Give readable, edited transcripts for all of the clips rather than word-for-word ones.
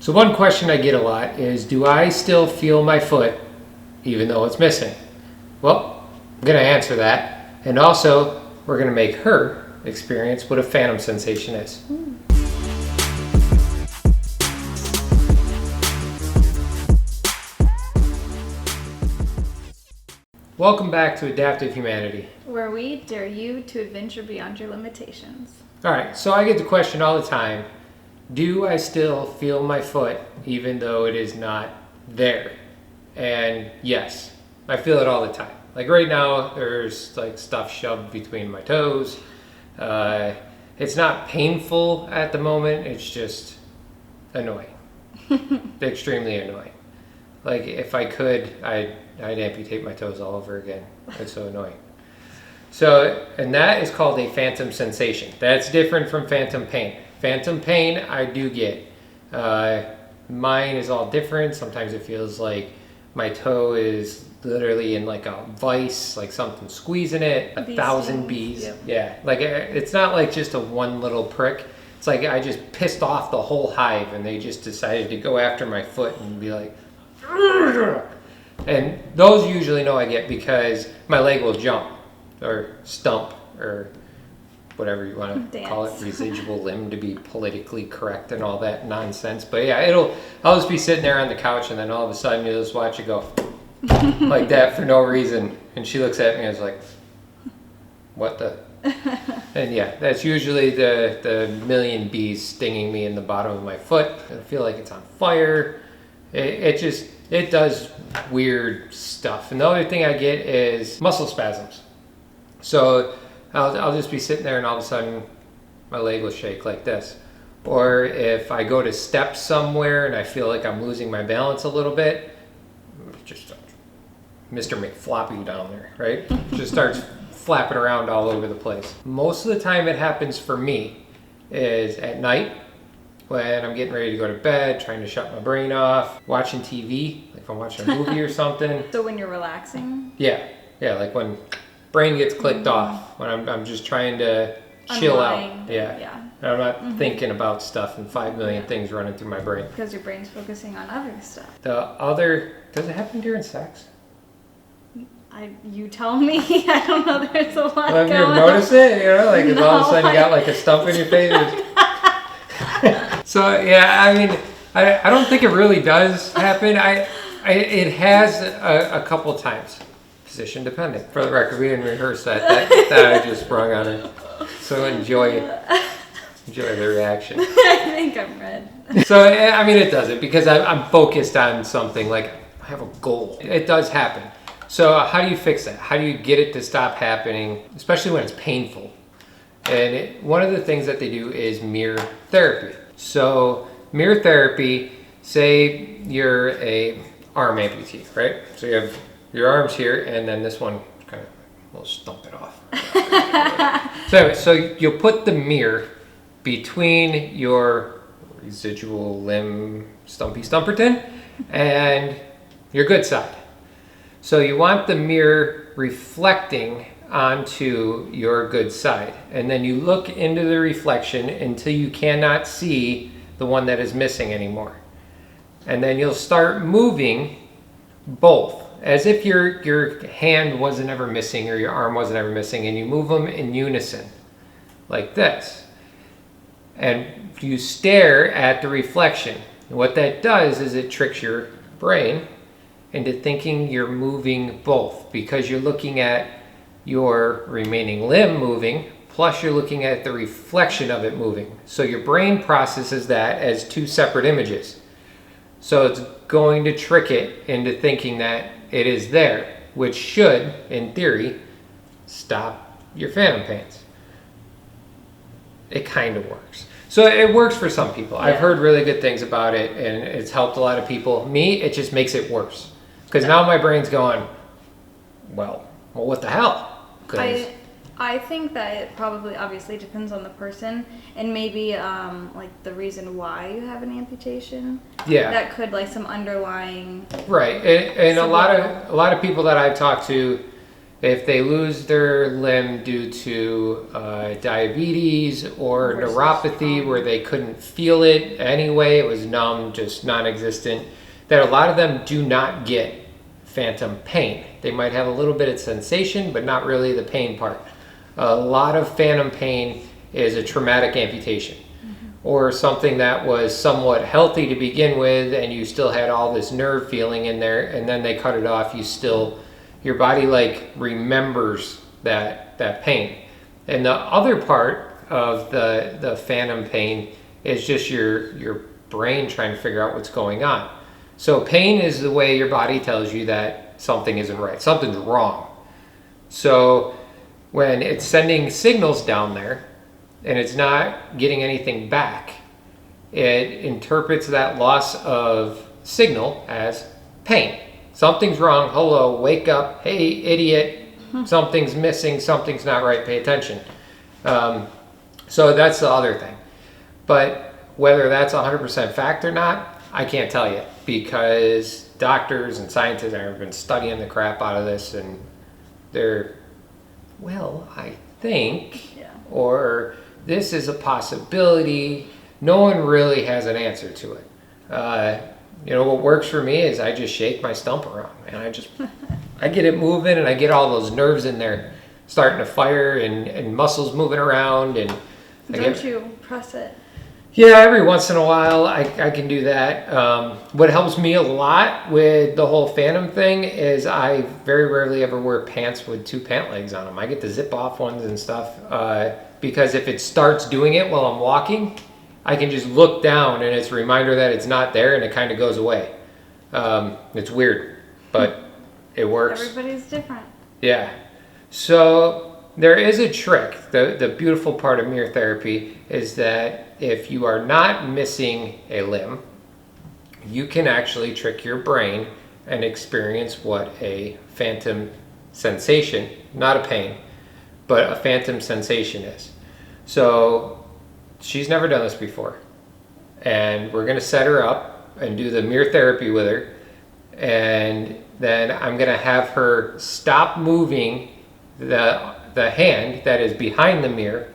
So one question I get a lot is, do I still feel my foot even though it's missing? Well, I'm going to answer that. And also, we're going to make her experience what a phantom sensation is. Welcome back to Adaptive Humanity, where we dare you to adventure beyond your limitations. All right, so I get the question all the time, do I still feel my foot even though it is not there? And yes, I feel it all the time. Like right now, there's like stuff shoved between my toes. It's not painful at the moment, it's just annoying. Extremely annoying. Like if I could, I'd amputate my toes all over again. It's so annoying. So, and that is called a phantom sensation. That's different from phantom pain. Phantom pain, I do get. Mine is all different. Sometimes it feels like my toe is literally in like a vice, like something squeezing it, 1,000 bees. Yep. Yeah, like it's not like just a one little prick. It's like I just pissed off the whole hive and they just decided to go after my foot and be like, and those usually know I get because my leg will jump or stump or whatever you want to call it, residual limb to be politically correct and all that nonsense. But yeah, I'll just be sitting there on the couch and then all of a sudden you'll just watch it go like that for no reason. And she looks at me and is like, what the? And yeah, that's usually the million bees stinging me in the bottom of my foot. I feel like it's on fire. It does weird stuff. And the other thing I get is muscle spasms. So I'll just be sitting there and all of a sudden my leg will shake like this. Or if I go to step somewhere and I feel like I'm losing my balance a little bit, just Mr. McFloppy down there, right? Just starts flapping around all over the place. Most of the time it happens for me is at night when I'm getting ready to go to bed, trying to shut my brain off, watching TV, like if I'm watching a movie or something. So when you're relaxing? Yeah, like when brain gets clicked off, when I'm just trying to chill out. Yeah. And I'm not thinking about stuff and 5 million things running through my brain. Because your brain's focusing on other stuff. Does it happen during sex? You tell me. I don't know. There's a lot going on. Have you ever noticed it? You know, like all of a sudden you got like a stump in your face. So yeah, I mean, I don't think it really does happen. It has a couple times, position dependent. For the record, we didn't rehearse that I just sprung on her. So enjoy the reaction. I think I'm red. So I mean, it doesn't because I'm focused on something. Like I have a goal. It does happen. So how do you fix that? How do you get it to stop happening, especially when it's painful? And one of the things that they do is mirror therapy. So mirror therapy, say you're a arm amputee, right? So you have your arms here and then this one kind of, we'll stump it off. So you'll put the mirror between your residual limb stumperton and your good side. So you want the mirror reflecting onto your good side. And then you look into the reflection until you cannot see the one that is missing anymore. And then you'll start moving both as if your hand wasn't ever missing or your arm wasn't ever missing, and you move them in unison like this. And you stare at the reflection. And what that does is it tricks your brain into thinking you're moving both because you're looking at your remaining limb moving, plus you're looking at the reflection of it moving. So your brain processes that as two separate images. So it's going to trick it into thinking that it is there, which should, in theory, stop your phantom pains. It kind of works. So it works for some people. Yeah. I've heard really good things about it, and it's helped a lot of people. Me, it just makes it worse. Because now my brain's going, well, what the hell? I think that it probably obviously depends on the person and maybe like the reason why you have an amputation. Yeah. That could like some underlying. Right, and a lot of people that I've talked to, If they lose their limb due to diabetes or Versus neuropathy, trauma. where they couldn't feel it anyway, it was numb, just non-existent, that a lot of them do not get phantom pain. They might have a little bit of sensation, but not really the pain part. A lot of phantom pain is a traumatic amputation, or something that was somewhat healthy to begin with, and you still had all this nerve feeling in there, and then they cut it off. Your body like remembers that pain. And the other part of the phantom pain is just your brain trying to figure out what's going on. So pain is the way your body tells you that something isn't right, something's wrong. So when it's sending signals down there and it's not getting anything back, it interprets that loss of signal as pain. Something's wrong. Hello, wake up. Hey, idiot. Something's missing. Something's not right. Pay attention. So that's the other thing. But whether that's 100% fact or not, I can't tell you, because doctors and scientists have been studying the crap out of this, and they're, well, I think, Yeah. or this is a possibility. No one really has an answer to it. What works for me is I just shake my stump around, and I get it moving, and I get all those nerves in there starting to fire, and muscles moving around, and Don't you press it? yeah, every once in a while I can do that. What helps me a lot with the whole phantom thing is I very rarely ever wear pants with 2 pant legs on them. I get the zip off ones and stuff, because if it starts doing it while I'm walking, I can just look down and it's a reminder that it's not there, and it kind of goes away. It's weird, but it works. Everybody's different. Yeah. So there is a trick. The beautiful part of mirror therapy is that if you are not missing a limb, you can actually trick your brain and experience what a phantom sensation, not a pain, but a phantom sensation is. So she's never done this before, and we're going to set her up and do the mirror therapy with her, and then I'm going to have her stop moving the hand that is behind the mirror,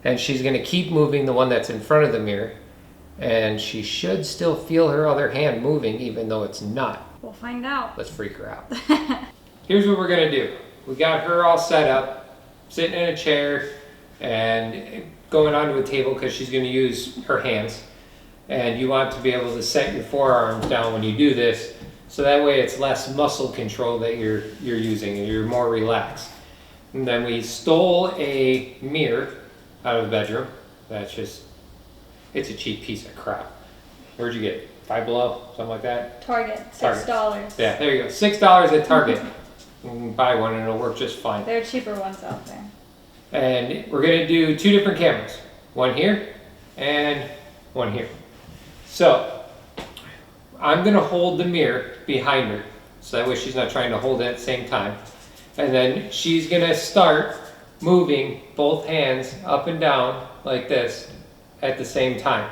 and she's going to keep moving the one that's in front of the mirror, and she should still feel her other hand moving even though it's not. We'll find out. Let's freak her out. Here's what we're going to do. We got her all set up, sitting in a chair and going onto a table because she's going to use her hands, and you want to be able to set your forearms down when you do this, so that way it's less muscle control that you're using, and you're more relaxed. And then we stole a mirror out of the bedroom. It's a cheap piece of crap. Where'd you get it? Five Below, something like that? Target, $6. Yeah, there you go. $6 at Target. You can buy one and it'll work just fine. There are cheaper ones out there. And we're going to do 2 different cameras. One here and one here. So I'm going to hold the mirror behind her, so that way she's not trying to hold it at the same time. And then she's going to start moving both hands up and down like this at the same time.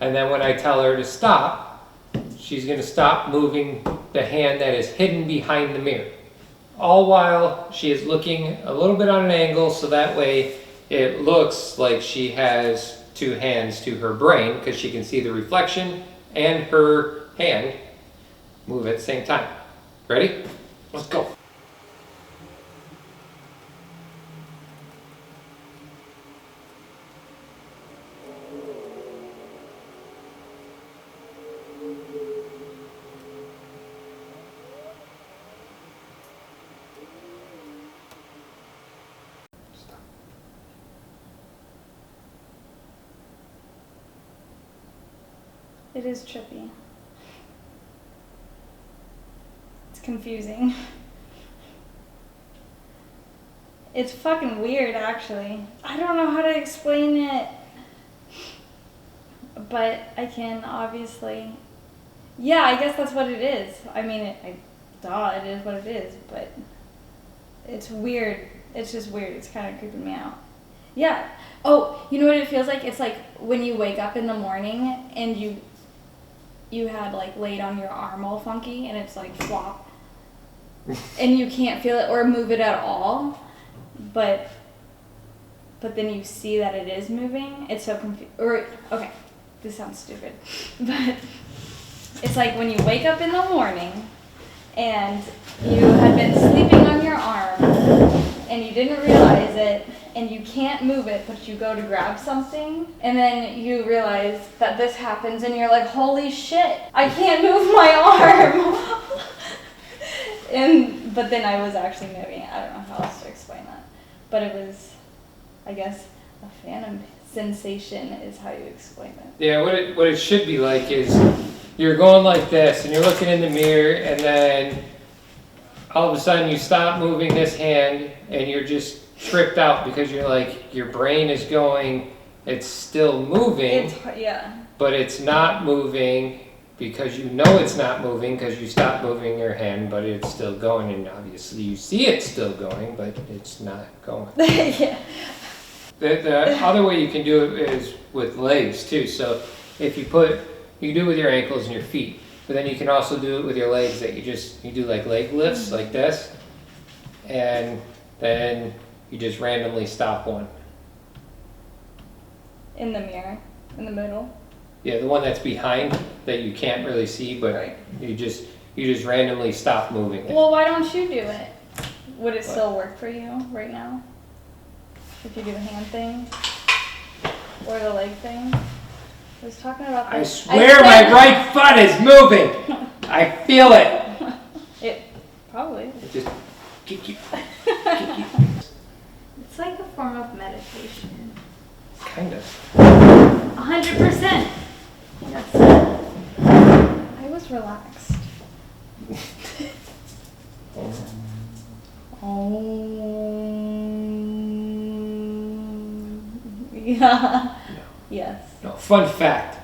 And then when I tell her to stop, she's going to stop moving the hand that is hidden behind the mirror. All while she is looking a little bit on an angle, so that way it looks like she has 2 hands to her brain, because she can see the reflection and her hand move at the same time. Ready? Let's go. It is trippy. It's confusing. It's fucking weird, actually. I don't know how to explain it. But I can obviously... Yeah, I guess that's what it is. I mean, it is what it is, but it's weird. It's just weird. It's kind of creeping me out. Yeah. Oh, you know what it feels like? It's like when you wake up in the morning and you had like laid on your arm all funky and it's like flop. and you can't feel it or move it at all, but then you see that it is moving. It's so confusing. Or, okay, this sounds stupid, but it's like when you wake up in the morning and you had been sleeping on your arm and you didn't realize it and you can't move it, but you go to grab something and then you realize that this happens and you're like, holy shit, I can't move my arm. But then I was actually moving it. I don't know how else to explain that. But it was, I guess, a phantom sensation is how you explain it. Yeah, what it should be like is you're going like this and you're looking in the mirror and then all of a sudden you stop moving this hand and you're just tripped out because you're like, your brain is going, it's still moving, Yeah. but it's not moving because you know it's not moving because you stopped moving your hand, but it's still going, and obviously you see it's still going, but it's not going. Yeah. The other way you can do it is with legs too. So if you do it with your ankles and your feet, but then you can also do it with your legs that you do like leg lifts like this, and then you just randomly stop one. In the mirror, in the middle. Yeah, the one that's behind that you can't really see, but Right. you just randomly stop moving it. Well, why don't you do it? Would it still work for you right now? If you do the hand thing or the leg thing? I was talking about I this. swear my right foot is moving. I feel it. It probably. It just kick you. It's like a form of meditation. Kind of. 100%. That's it. I was relaxed. Yeah. Yes. No, fun fact.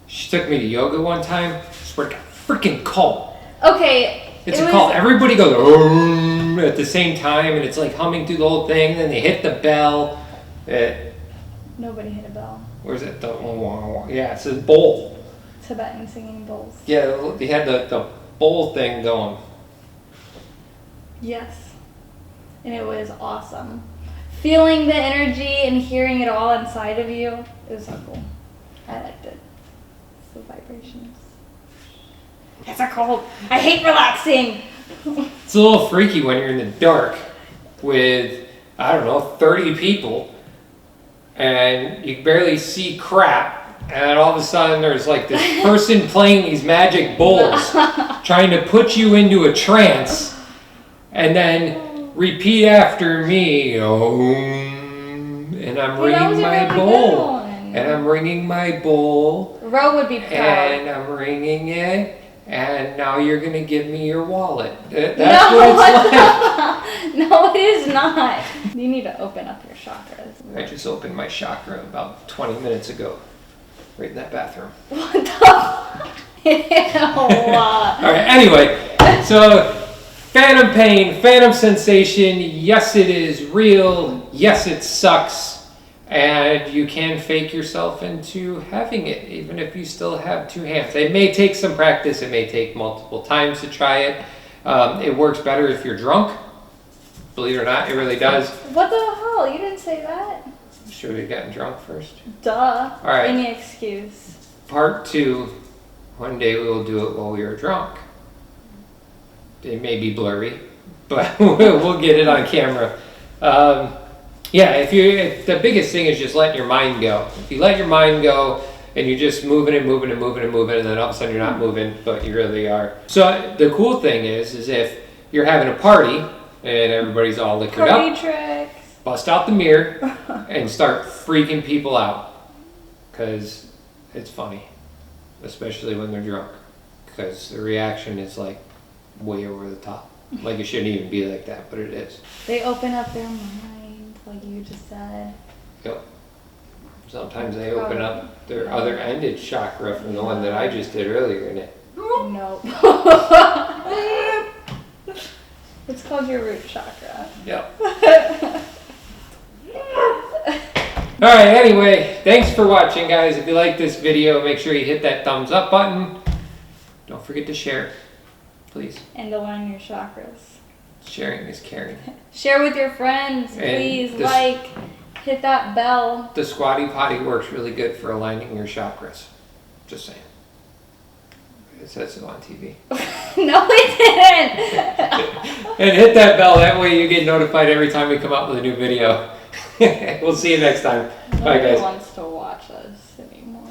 She took me to yoga one time. I swear to God, freaking cult. Okay. It's a cult. Everybody goes "Om" at the same time, and it's like humming through the whole thing. Then they hit the bell. Nobody hit a bell. Where's it? Yeah, it's a bowl. Tibetan singing bowls. Yeah, they had the bowl thing going. Yes. And it was awesome. Feeling the energy and hearing it all inside of you, it was so cool. I liked it. It's the vibrations. It's a cold. I hate relaxing. It's a little freaky when you're in the dark with, I don't know, 30 people and you barely see crap, and all of a sudden there's like this person playing these magic bowls trying to put you into a trance, and then repeat after me, Om, and I'm ringing my bowl. And I'm ringing my bowl. Ro would be proud. And I'm ringing it. And now you're going to give me your wallet. That's no, what it's like. No, it is not. You need to open up your chakras. I just opened my chakra about 20 minutes ago. Right in that bathroom. What the? Ew. All right, anyway. So, phantom pain, phantom sensation. Yes, it is real. Yes, it sucks. And you can fake yourself into having it, even if you still have two hands. It may take some practice. It may take multiple times to try it. It works better if you're drunk. Believe it or not, it really does. What the hell? You didn't say that. Should we have gotten drunk first? Duh. All right. Any excuse. Part 2, one day we will do it while we are drunk. It may be blurry, but we'll get it on camera. Yeah, the biggest thing is just letting your mind go. If you let your mind go and you're just moving and moving and moving and moving, and then all of a sudden you're not moving, but you really are. So the cool thing is if you're having a party and everybody's all liquored Party up, tricks. bust out the mirror and start freaking people out, because it's funny, especially when they're drunk, because the reaction is like way over the top. Like it shouldn't even be like that, but it is. They open up their mind, like you just said. Yep. Sometimes they open up their other ended chakra from the one that I just did earlier in it. No. It's called your root chakra. Yep. Alright, anyway, thanks for watching, guys. If you like this video, make sure you hit that thumbs up button. Don't forget to share, please. And align your chakras. Sharing is caring. Share with your friends, And please. this- Hit that bell. The Squatty Potty works really good for aligning your chakras. Just saying. It says it on TV. No, it didn't. And hit that bell. That way you get notified every time we come out with a new video. We'll see you next time. Bye, Nobody guys. wants to watch us anymore.